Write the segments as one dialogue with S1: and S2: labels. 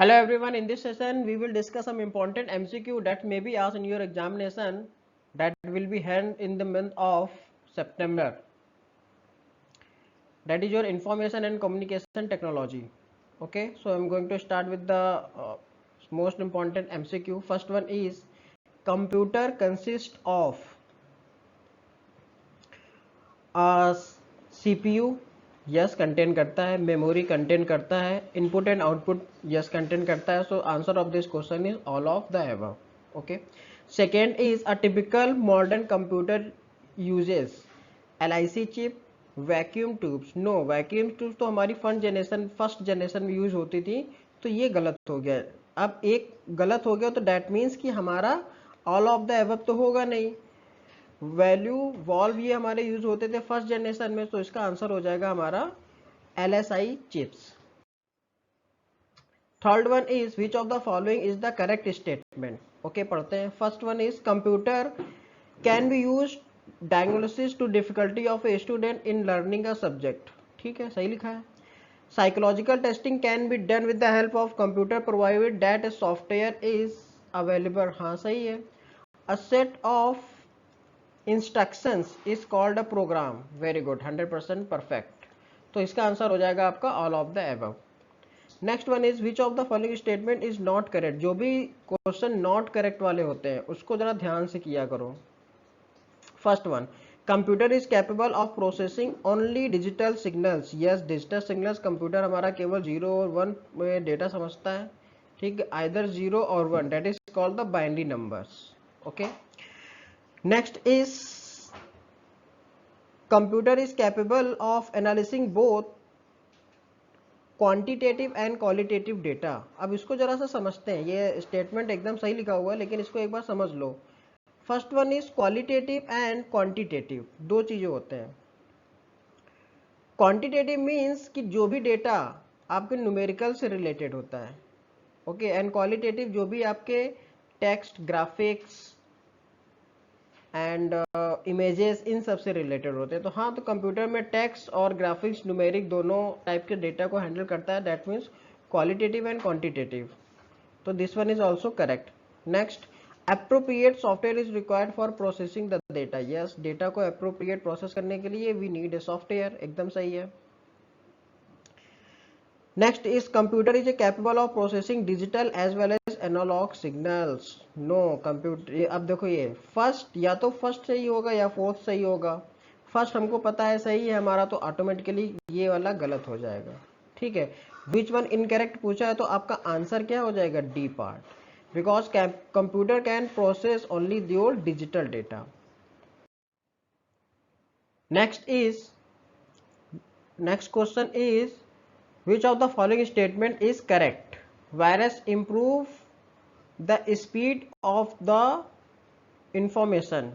S1: Hello everyone, in this session we will discuss some important MCQ that may be asked in your examination that will be held in the month of September. That is your information and communication technology. Okay, so I'm going to start with the most important MCQ. First one is computer consists of CPU, yes contain करता है, memory contain करता है, input and output yes contain करता है. So answer of this question is all of the above. Okay. Second is a typical modern computer uses LIC chip, vacuum tubes. No, vacuum tubes तो हमारी first generation में use होती थी, तो ये गलत हो गया. अब एक गलत हो गया तो डैट मीन्स कि हमारा ऑल ऑफ द एबव तो होगा नहीं. वैल्यू वॉल्व ये हमारे यूज होते थे फर्स्ट जनरेशन में, तो इसका आंसर हो जाएगा हमारा LSI chips. Third one is which of the following is the correct statement. Okay, पढ़ते हैं. First one is computer can be use diagnosis to difficulty of a student in learning a subject. ठीक है, सही लिखा है. Psychological testing can be done with the help of computer provided that software is available. हाँ, सही है. A set of instructions is called a program. Very good, 100% perfect. तो इसका आंसर हो जाएगा आपका all of the above. Next one is which of the following statement is not correct. जो भी क्वेश्चन नॉट करेक्ट वाले होते हैं उसको जरा ध्यान से किया करो. First one, computer is capable of processing only digital signals. Yes, digital signals computer हमारा केवल 0 और 1 में डेटा समझता है. ठीक है, आइदर 0 और 1, that is called the binary numbers. Okay. Next is computer is capable of analyzing both quantitative and qualitative data. अब इसको जरा सा समझते हैं. ये स्टेटमेंट एकदम सही लिखा हुआ है लेकिन इसको एक बार समझ लो. First one is qualitative and quantitative. दो चीजें होते हैं. क्वांटिटेटिव मीन्स कि जो भी डेटा आपके न्यूमेरिकल से रिलेटेड होता है. ओके. एंड क्वालिटेटिव जो भी आपके text, graphics and images in सब से रिलेटेड होते हैं. तो हाँ, तो कंप्यूटर में टेक्स्ट और ग्राफिक्स, न्यूमेरिक दोनों टाइप के डेटा को हैंडल करता है. That means qualitative and quantitative. तो this one is also correct. Next, appropriate software is required for processing the data. Yes, data को अप्रोप्रिएट प्रोसेस करने के लिए वी नीड ए सॉफ्टवेयर. एकदम सही है. Next is computer is capable of processing digital as well as analog signals. No, computer, अब देखो ये फर्स्ट या तो फर्स्ट सही होगा या फोर्थ सही होगा. फर्स्ट हमको पता है सही है हमारा, तो ऑटोमेटिकली ये वाला गलत हो जाएगा. ठीक है. विच वन इनकरेक्ट पूछा है तो आपका आंसर क्या हो जाएगा? D part. Because computer can process only your digital data. Next question is which of the following statement is correct. Virus improve the speed of the information.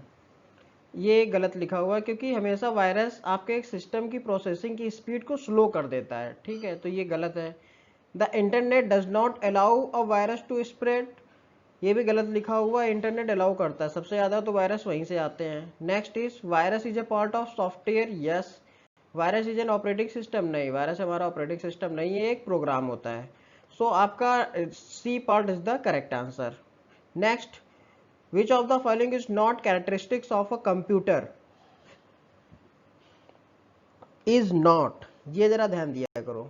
S1: ये गलत लिखा हुआ है क्योंकि हमेशा वायरस आपके एक सिस्टम की प्रोसेसिंग की स्पीड को स्लो कर देता है. ठीक है, तो ये गलत है. The internet does not allow a virus to spread. ये भी गलत लिखा हुआ है. इंटरनेट अलाउ करता है, सबसे ज़्यादा तो वायरस वहीं से आते हैं. Next is virus is a part of software. Yes. Virus is an operating system. नहीं, वायरस हमारा ऑपरेटिंग सिस्टम नहीं है, एक प्रोग्राम होता है. सो आपका C part is the correct answer. Next, which of the following is not characteristics of a computer. Is not, ये जरा ध्यान दिया करो.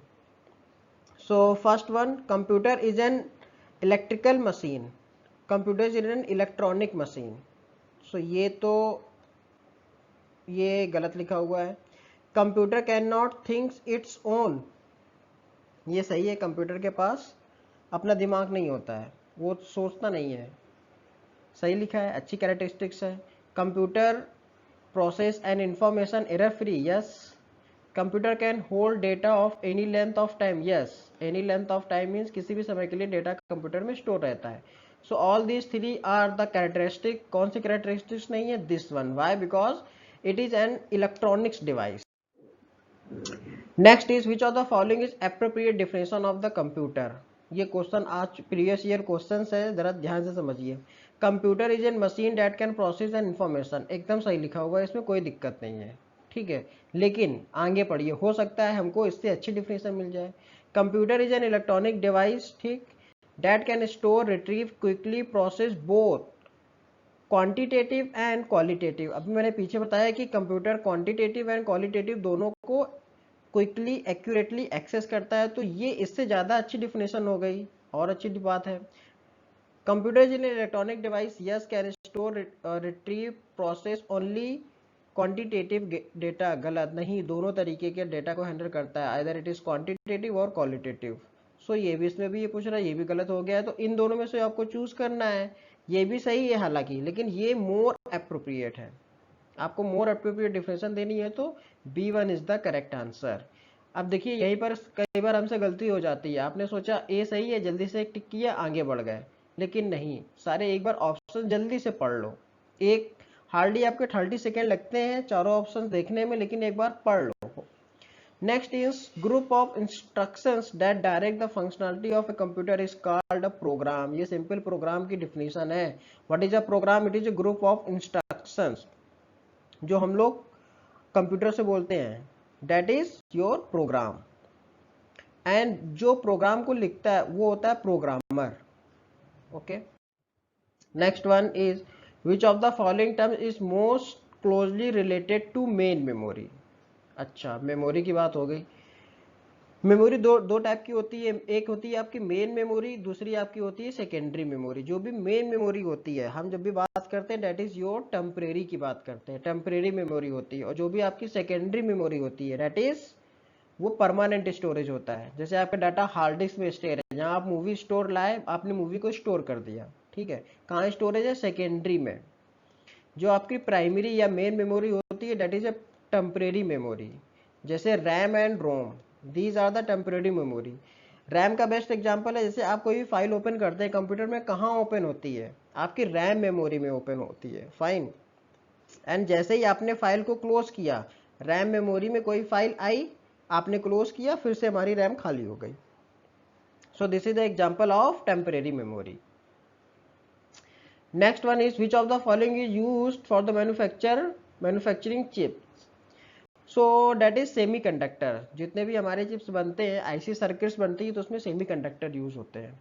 S1: So first one, computer is an electrical machine. Computer is an electronic machine. So ये गलत लिखा हुआ है. Computer can not thinks its own. ये सही है. कंप्यूटर के पास अपना दिमाग नहीं होता है, वो सोचता नहीं है. सही लिखा है, अच्छी कैरेक्टरिस्टिक्स है. Computer process and information error free. Yes. Computer can hold data of any length of time. Yes. Any length of time means किसी भी समय के लिए डेटा कंप्यूटर में स्टोर रहता है. So all these three are the characteristic. कौन सी कैरेक्टरिस्टिक्स नहीं है? This one. Why? Because it is an electronics device. Next is which of the following is appropriate definition of the computer. ये question आज previous year question है, जरा ध्यान से समझिए. Computer is an machine that can process an information. एकदम सही लिखा हुआ है, इसमें कोई दिक्कत नहीं है. ठीक है, लेकिन आगे पढ़िए, हो सकता है हमको इससे अच्छी डिफिनेशन मिल जाए. Computer is an electronic device. ठीक. that can store, retrieve, quickly process both quantitative and qualitative. अभी मैंने पीछे बताया कि कंप्यूटर क्वांटिटेटिव एंड क्वालिटेटिव दोनों को क्विकली एक्यूरेटली एक्सेस करता है, तो ये इससे ज़्यादा अच्छी डिफिनेशन हो गई और अच्छी बात है। Computer is an electronic device, yes, can store, retrieve, process only quantitative data. गलत नहीं, दोनों तरीके के डेटा को हैंडल करता है, आइदर इट इज क्वांटिटेटिव और क्वालिटेटिव। सो ये भी, इसमें भी ये पूछ रहा है, ये भी गलत हो गया है, तो इन दोनों में से आपको चूज करना है। ये भी सही है हालांकि, लेकिन ये मोर अप्रोप्रिएट है, आपको मोर अप्रोप्रिएट डिफिनेशन देनी है, तो B1 is the correct answer. अब देखिए यहीं पर कई बार हमसे गलती हो जाती है, आपने सोचा ए सही है, जल्दी से एक टिक किया, आगे बढ़ गए, लेकिन नहीं, सारे एक बार ऑप्शन जल्दी से पढ़ लो। एक हार्डली आपके 30 सेकेंड लगते हैं चारों ऑप्शन देखने में, लेकिन एक बार पढ़ लो। Next is group of instructions that direct the functionality of a computer is called a program. ये सिंपल प्रोग्राम की डिफिनेशन है। What is a program? It is a group of instructions जो हम लोग कंप्यूटर से बोलते हैं, that is your program. And जो प्रोग्राम को लिखता है वो होता है programmer. Okay, next one is which of the following term is most closely related to main memory. अच्छा, मेमोरी की बात हो गई। मेमोरी दो टाइप की होती है, एक होती है आपकी मेन मेमोरी, दूसरी आपकी होती है सेकेंडरी मेमोरी। जो भी मेन मेमोरी होती है, हम जब भी बात करते हैं दैट इज योर टेम्परेरी की बात करते हैं, टेम्परेरी मेमोरी होती है। और जो भी आपकी सेकेंडरी मेमोरी होती है दैट इज वो परमानेंट स्टोरेज होता है। जैसे आपका डाटा हार्ड डिस्क में स्टोर है, जहाँ आप मूवी स्टोर लाए, आपने मूवी को स्टोर कर दिया, ठीक है, कहाँ स्टोरेज है? सेकेंडरी में। जो आपकी प्राइमरी या मेन मेमोरी होती है that is a temporary memory, जैसे RAM and ROM, these are the temporary memory. RAM का बेस्ट एग्जांपल है, जैसे आप कोई भी फाइल ओपन करते हैं कंप्यूटर में, कहाँ ओपन होती है? आपकी रैम मेमोरी में ओपन होती है, फाइन। एंड जैसे ही आपने फाइल को क्लोज किया, रैम मेमोरी में कोई फाइल आई, आपने क्लोज किया, फिर से हमारी रैम खाली हो गई। So this is the example of temporary memory. Next one is which of the following is used for the manufacturing chips. So that is semiconductor. जितने भी हमारे चिप्स बनते हैं, आईसी सर्किट्स बनती है, तो उसमें सेमी कंडक्टर यूज होते हैं।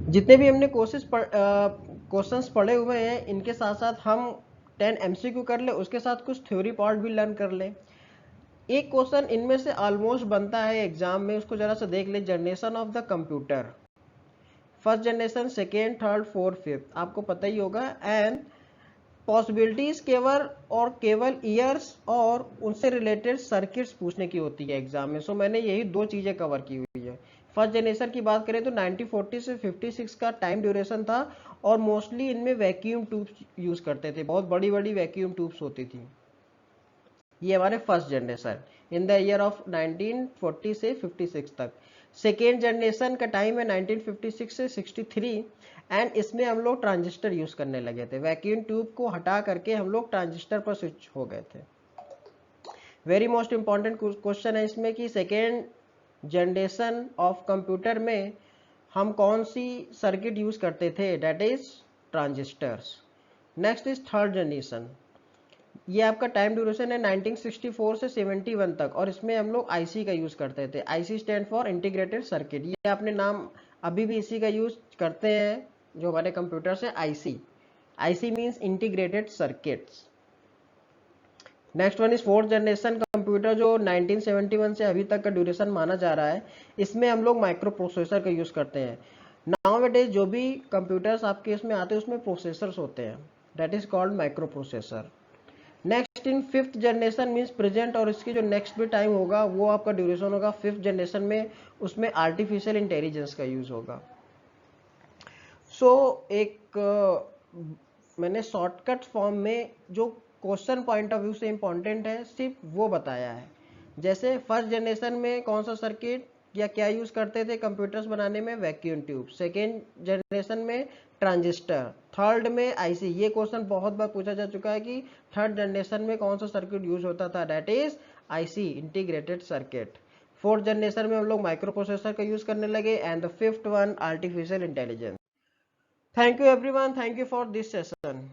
S1: जितने भी हमने क्वेश्चंस पढ़े हुए हैं, इनके साथ साथ हम 10 MCQ कर ले, उसके साथ कुछ थ्योरी पार्ट भी लर्न कर ले। एक क्वेश्चन इनमें से ऑलमोस्ट बनता है एग्जाम में, उसको जरा सा देख ले। Generation of the computer, first generation, second, third, fourth, fifth, आपको पता ही होगा। एंड पॉसिबिलिटीज केवल ईयर्स और उनसे रिलेटेड सर्किट्स पूछने की होती है एग्जाम में। सो मैंने यही दो चीजें कवर की हुई है। फर्स्ट जनरेशन की बात करें तो 1940 से 56 का टाइम ड्यूरेशन था, और मोस्टली इनमें वैक्यूम ट्यूब्स यूज करते थे, बहुत बड़ी बड़ी वैक्यूम ट्यूब्स होती थी। ये हमारे first generation in the year of 1940 से 56 तक। सेकेंड जनरेशन का टाइम है 1956 से 63, एंड इसमें हम लोग ट्रांजिस्टर यूज करने लगे थे। वैक्यूम ट्यूब को हटा करके हम लोग ट्रांजिस्टर पर स्विच हो गए थे। वेरी मोस्ट इंपॉर्टेंट क्वेश्चन है इसमें कि सेकेंड जनरेशन ऑफ कंप्यूटर में हम कौन सी सर्किट यूज करते थे, that is transistors. Next is third generation. ये आपका टाइम ड्यूरेशन है 1964 से 71 तक, और इसमें हम लोग आईसी का यूज करते थे। IC stand for integrated circuit. ये आपने नाम अभी भी इसी का यूज करते हैं जो हमारे कंप्यूटर से, IC. IC means integrated circuits. Next one is fourth generation computer, जो 1971 से अभी तक का ड्यूरेशन माना जा रहा है। इसमें हम लोग माइक्रो प्रोसेसर का यूज करते हैं। नाउअडेज जो भी कंप्यूटर्स आपके इसमें आते हैं उसमें प्रोसेसर्स होते हैं, that is called micro processor. Next in fifth generation means present, और इसकी जो नेक्स्ट भी टाइम होगा वो आपका ड्यूरेशन होगा फिफ्थ जनरेशन में, उसमें आर्टिफिशियल इंटेलिजेंस का यूज होगा। सो मैंने शॉर्टकट फॉर्म में जो क्वेश्चन पॉइंट ऑफ व्यू से इंपॉर्टेंट है सिर्फ वो बताया है। जैसे फर्स्ट जनरेशन में कौन सा सर्किट या क्या यूज करते थे कंप्यूटर्स बनाने में, वैक्यूम ट्यूब। सेकेंड जनरेशन में ट्रांजिस्टर, थर्ड में आईसी। ये क्वेश्चन बहुत बार पूछा जा चुका है कि थर्ड जनरेशन में कौन सा सर्किट यूज होता था, that is IC, integrated circuit. Fourth generation में हम लोग माइक्रो प्रोसेसर का यूज करने लगे, and the fifth one artificial intelligence. Thank you everyone, thank you for this session.